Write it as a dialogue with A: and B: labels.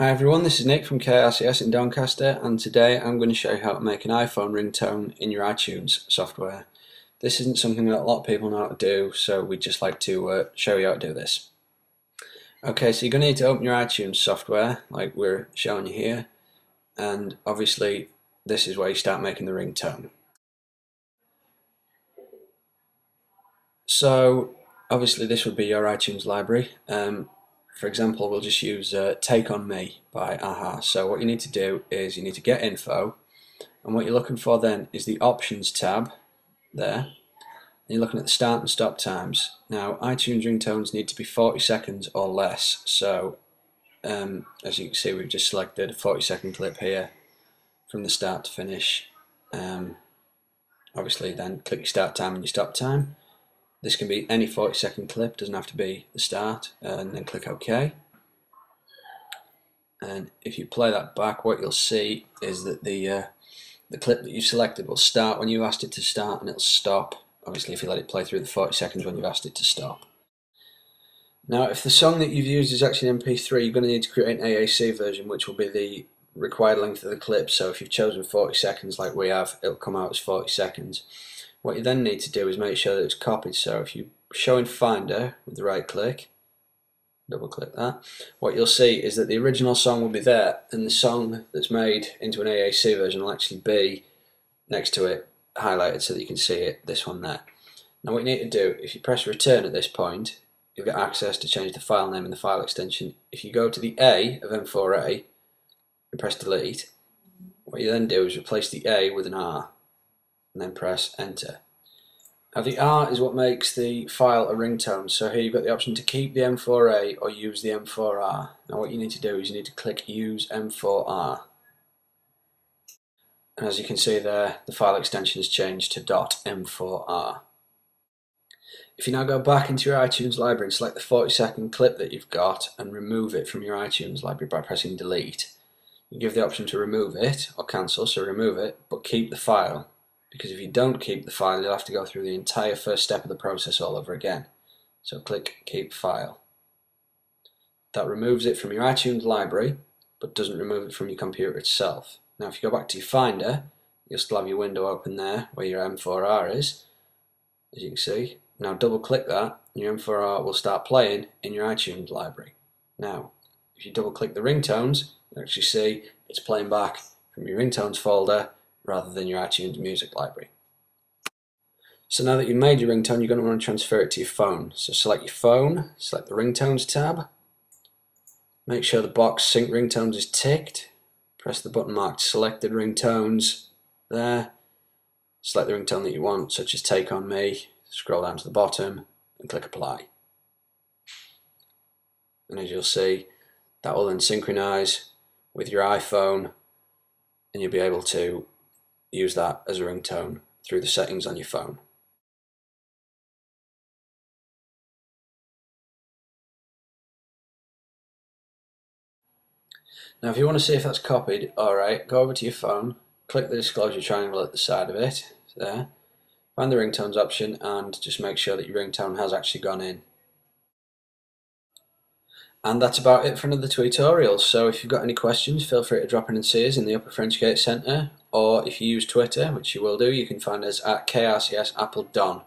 A: Hi everyone, this is Nick from KRCS in Doncaster, and today I'm going to show you how to make an iPhone ringtone in your iTunes software. This isn't something that a lot of people know how to do, so we'd just like to show you how to do this. Okay, so you're going to need to open your iTunes software like we're showing you here, and obviously this is where you start making the ringtone. So obviously this would be your iTunes library. For example, we'll just use Take On Me by a-ha. So what you need to do is you need to get info, and what you're looking for then is the options tab there, and you're looking at the start and stop times. Now iTunes ringtones need to be 40 seconds or less, so as you can see we've just selected a 40-second clip here from the start to finish. Obviously then click your start time and your stop time. This can be any 40-second clip, doesn't have to be the start, and then click OK. And if you play that back, what you'll see is that the clip that you selected will start when you asked it to start, and it'll stop, obviously, if you let it play through the 40 seconds when you've asked it to stop. Now, if the song that you've used is actually an MP3, you're going to need to create an AAC version, which will be the required length of the clip. So if you've chosen 40 seconds like we have, it'll come out as 40 seconds. What you then need to do is make sure that it's copied. So if you show in Finder with the right click, double click that, what you'll see is that the original song will be there, and the song that's made into an AAC version will actually be next to it, highlighted so that you can see it, this one there. Now what you need to do, if you press return at this point, you'll get access to change the file name and the file extension. If you go to the A of M4A and press delete, what you then do is replace the A with an R, and then press enter. Now the R is what makes the file a ringtone, so here you've got the option to keep the M4A or use the M4R. Now what you need to do is you need to click use M4R. And as you can see there, the file extension has changed to .m4r. If you now go back into your iTunes library and select the 40-second clip that you've got and remove it from your iTunes library by pressing delete, you give the option to remove it or cancel, so remove it, but keep the file. Because if you don't keep the file, you'll have to go through the entire first step of the process all over again. So click Keep File. That removes it from your iTunes library, but doesn't remove it from your computer itself. Now if you go back to your Finder, you'll still have your window open there where your M4R is, as you can see. Now double click that, and your M4R will start playing in your iTunes library. Now, if you double click the ringtones, you'll actually see it's playing back from your ringtones folder rather than your iTunes music library. So now that you've made your ringtone, you're going to want to transfer it to your phone. So select your phone, select the ringtones tab, make sure the box sync ringtones is ticked, press the button marked selected ringtones there, select the ringtone that you want, such as Take On Me, scroll down to the bottom and click apply. And as you'll see, that will then synchronize with your iPhone, and you'll be able to use that as a ringtone through the settings on your phone. Now if you want to see if that's copied, alright, go over to your phone, click the disclosure triangle at the side of it, there, find the ringtones option and just make sure that your ringtone has actually gone in. And that's about it for another tutorial. So if you've got any questions, feel free to drop in and see us in the Upper French Gate Centre, or if you use Twitter, which you will do, you can find us at KRCS Apple Don.